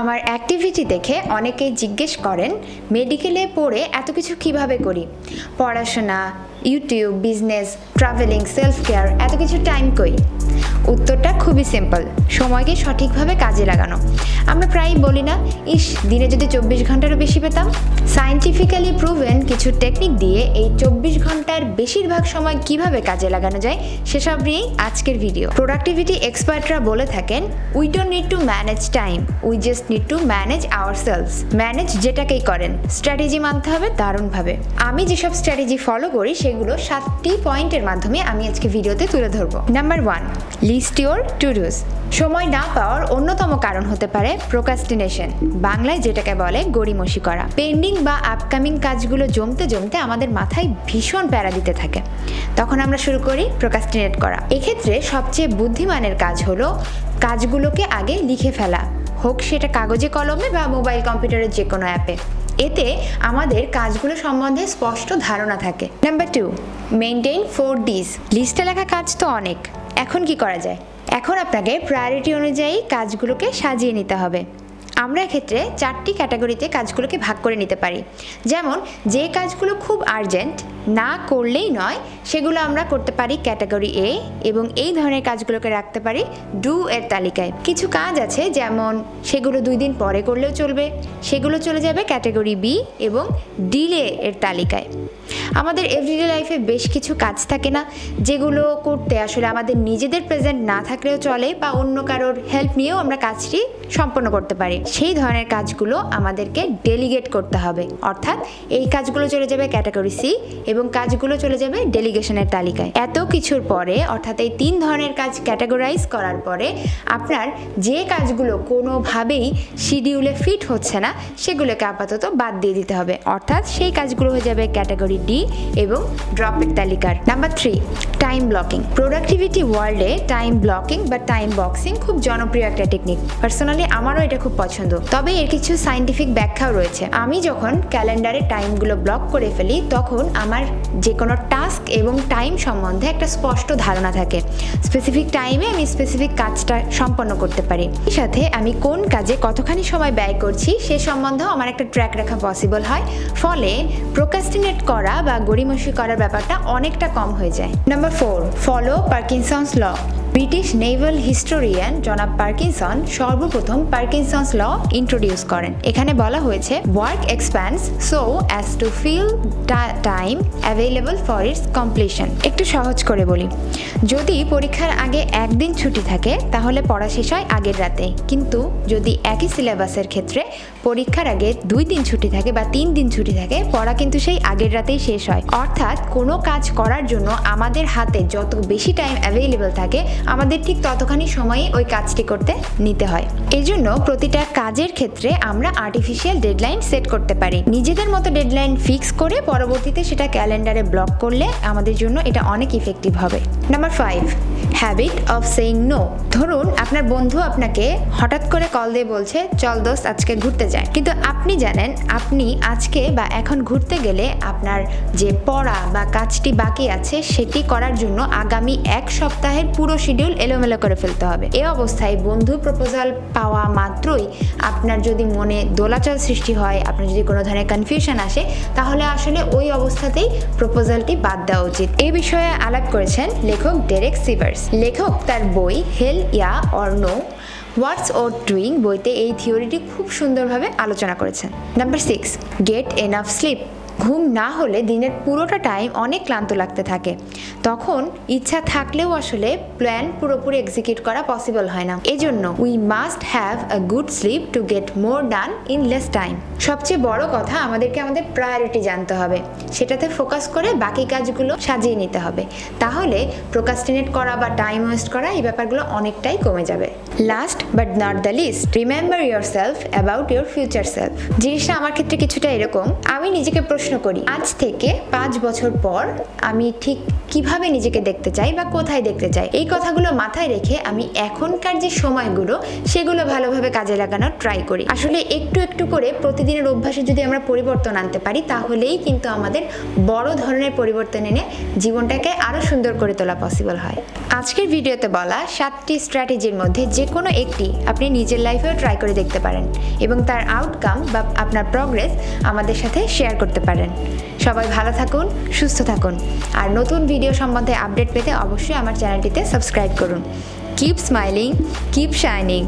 আমার অ্যাক্টিভিটি দেখে অনেকেই জিজ্ঞেস করেন মেডিকেলে পড়ে এত কিছু কিভাবে করি, পড়াশোনা, YouTube, business, travelling, self care, এত কিছু টাইম কই? উত্তরটা খুবই সিম্পল, সময়কে সঠিকভাবে কাজে লাগানো। আমরা প্রায়ই বলি না, ইস দিনে যদি 24 ঘন্টারও বেশি পেতাম। সায়েন্টিফিক্যালি প্রুভেন কিছু টেকনিক দিয়ে এই 24 ঘন্টার বেশিরভাগ সময় কিভাবে কাজে লাগানো যায় সেসব নিয়েই আজকের ভিডিও। প্রোডাক্টিভিটি এক্সপার্টরা বলে থাকেন, we don't need to manage time, we just need to manage ourselves. Manage যেটাকেই করেন, স্ট্র্যাটেজি মানতে হবে দারুণভাবে। আমি যেসব স্ট্র্যাটেজি ফলো করি সেগুলো 7টি পয়েন্টের মাধ্যমে আমি আজকে ভিডিওতে তুলে ধরবো। নাম্বার 1, লিস্ট ইউর টু ডুস। সময় না পাওয়ার অন্যতম কারণ হতে পারে প্রোক্রাস্টিনেশন, বাংলায় যেটাকে বলে গড়িমসি করা। পেন্ডিং বা আপকামিং কাজগুলো জমতে জমতে আমাদের মাথায় ভীষণ প্যারা দিতে থাকে, তখন আমরা শুরু করি প্রোক্রাস্টিনেট করা। এক্ষেত্রে সবচেয়ে বুদ্ধিমানের কাজ হলো কাজগুলোকে আগে লিখে ফেলা, হোক সেটা কাগজে কলমে বা মোবাইল কম্পিউটারের যে কোনো অ্যাপে। এতে আমাদের কাজগুলো সম্বন্ধে স্পষ্ট ধারণা থাকে। Number 2, maintain 4 Ds। লিস্টে লেখা কাজ তো অনেক, এখন কি করা যায়? এখন আপনাকে প্রায়োরিটি অনুযায়ী কাজগুলোকে সাজিয়ে নিতে হবে। আমরা এক্ষেত্রে 4টি ক্যাটাগরিতে কাজগুলোকে ভাগ করে নিতে পারি। যেমন যে কাজগুলো খুব আর্জেন্ট, না করলেই নয়, সেগুলো আমরা করতে পারি ক্যাটাগরি এ, এবং এই ধরনের কাজগুলোকে রাখতে পারি ডু এর তালিকায়। কিছু কাজ আছে যেমন সেগুলো 2 দিন পরে করলেও চলবে, সেগুলো চলে যাবে ক্যাটাগরি বি এবং ডিলে এর তালিকায়। আমাদের এভরিডে লাইফে বেশ কিছু কাজ থাকে না, যেগুলো করতে আসলে আমাদের নিজেদের প্রেজেন্ট না থাকলেও চলে, বা অন্য কারোর হেল্প নিয়েও আমরা কাজটি সম্পন্ন করতে পারি। সেই ধরনের কাজগুলো আমাদেরকে ডেলিগেট করতে হবে, অর্থাৎ এই কাজগুলো চলে যাবে ক্যাটাগরি সি এবং কাজগুলো চলে যাবে ডেলিগেশনের তালিকায়। এত কিছুর পরে, অর্থাৎ এই 3 ধরনের কাজ ক্যাটাগরাইজ করার পরে আপনার যে কাজগুলো কোনোভাবেই শিডিউলে ফিট হচ্ছে না সেগুলোকে আপাতত বাদ দিয়ে দিতে হবে, অর্থাৎ সেই কাজগুলো হয়ে যাবে ক্যাটাগরি ডি এবং ড্রপের তালিকার। Number 3, time blocking. প্রোডাক্টিভিটি ওয়ার্ল্ডে টাইম ব্লকিং বা টাইম বক্সিং খুব জনপ্রিয় একটা টেকনিক। পার্সোনালি আমারও এটা খুব পছন্দ, তবে এর কিছু সায়েন্টিফিক ব্যাখ্যাও রয়েছে। আমি যখন ক্যালেন্ডারে টাইমগুলো ব্লক করে ফেলি তখন আমার যে কোনো টাস্ক এবং টাইম সম্বন্ধে একটা স্পষ্ট ধারণা থাকে। স্পেসিফিক টাইমে আমি স্পেসিফিক কাজটা সম্পন্ন করতে পারি। এর সাথে আমি কোন কাজে কতখানি সময় ব্যয় করছি সে সম্বন্ধেও আমার একটা ট্র্যাক রাখা পসিবল হয়, ফলে প্রোক্রাস্টিনেট করা বা গড়িমসি করার ব্যাপারটা অনেকটা কম হয়ে যায়। Number 4, follow Parkinson's law. British naval historian জনাব পার্কিনসন সর্বপ্রথম পার্কিনসন্স ল ইন্ট্রোডিউস করেন। এখানে বলা হয়েছে, work expands so as to fill time available for its completion. একটু সহজ করে বলি, যদি পরীক্ষার আগে 1 দিন ছুটি থাকে তাহলে পড়া শেষ হয় আগের রাতে, কিন্তু যদি একই সিলেবাসের ক্ষেত্রে পরীক্ষার আগে 2 দিন ছুটি থাকে বা 3 দিন ছুটি থাকে, পড়া কিন্তু সেই আগের রাতেই শেষ হয়। অর্থাৎ কোনো কাজ করার জন্য আমাদের হাতে যত বেশি টাইম অ্যাভেলেবল থাকে, আমাদের ঠিক ততখানি সময়ে ওই কাজটি করতে নিতে হয়। এজন্য প্রতিটা কাজের ক্ষেত্রে আমরা আর্টিফিশিয়াল ডেডলাইন সেট করতে পারি। নিজেদের মতো ডেডলাইন ফিক্স করে পরবর্তীতে সেটা ক্যালেন্ডারে ব্লক করলে আমাদের জন্য এটা অনেক ইফেক্টিভ হবে। Number 5, habit of saying no. ধরুন আপনার বন্ধু আপনাকে হঠাৎ করে কল দিয়ে বলছে, চল দোস্ত আজকে ঘুরতে যাই, কিন্তু আপনি জানেন আপনি আজকে বা এখন ঘুরতে গেলে আপনার যে পড়া বা কাজটি বাকি আছে সেটি করার জন্য আগামী 1 সপ্তাহের পুরো শিডিউল এলোমেলো করে ফেলতে হবে। এই অবস্থায় বন্ধু প্রপোজাল পাওয়া মাত্রই আপনার যদি মনে দোলাচল সৃষ্টি হয়, আপনার যদি কোনো ধরনের কনফিউশন আসে, তাহলে আসলে ওই অবস্থাতেই প্রপোজালটি বাদ দেওয়া উচিত। এই বিষয়ে আলাপ করেছেন লেখক ডেরেক সিভার্স। লেখক তার বই hell yeah or no what's worth doing বইতে এই থিওরিটি খুব সুন্দরভাবে আলোচনা করেছেন। Number 6, get enough sleep. ঘুম না হলে দিনের পুরোটা টাইম অনেক ক্লান্ত লাগতে থাকে, তখন ইচ্ছা থাকলেও আসলে প্ল্যান পুরোপুরি এক্সিকিউট করা পসিবল হয় না। এজন্য we must have a good sleep to get more done in less time. সবচেয়ে বড় কথা, আমাদেরকে আমাদের প্রায়োরিটি জানতে হবে, সেটাতে ফোকাস করে বাকি কাজগুলো সাজিয়ে নিতে হবে। তাহলে প্রোক্রাস্টিনেট করা বা টাইম ওয়েস্ট করা এই ব্যাপারগুলো অনেকটাই কমে যাবে। Last but not the least, remember your self about your future self. জিনিসটা আমার ক্ষেত্রে কিছুটা এরকম, আমি নিজেকে প্রশ্ন প্রশ্ন করি, আজ থেকে 5 বছর পর আমি ঠিক কিভাবে নিজেকে দেখতে চাই বা কোথায় দেখতে চাই। এই কথাগুলো মাথায় রেখে আমি এখনকার যে সময়গুলো সেগুলো ভালোভাবে কাজে লাগানোর ট্রাই করি। আসলে একটু একটু করে প্রতিদিনের অভ্যাসে যদি আমরা পরিবর্তন আনতে পারি তাহলেই কিন্তু আমাদের বড় ধরনের পরিবর্তন এনে জীবনটাকে আরো সুন্দর করে তোলা পসিবল হয়। আজকের ভিডিওতে বলা 7টি স্ট্র্যাটেজির মধ্যে যে কোনো একটি আপনি নিজের লাইফেও ট্রাই করে দেখতে পারেন এবং তার আউটকাম বা আপনার প্রগ্রেস আমাদের সাথে শেয়ার করতে পারেন। সবাই ভালো থাকুন, সুস্থ থাকুন, আর নতুন ভিডিও সম্বন্ধে আপডেট পেতে অবশ্যই আমার চ্যানেলটিতে সাবস্ক্রাইব করুন। Keep smiling, keep shining.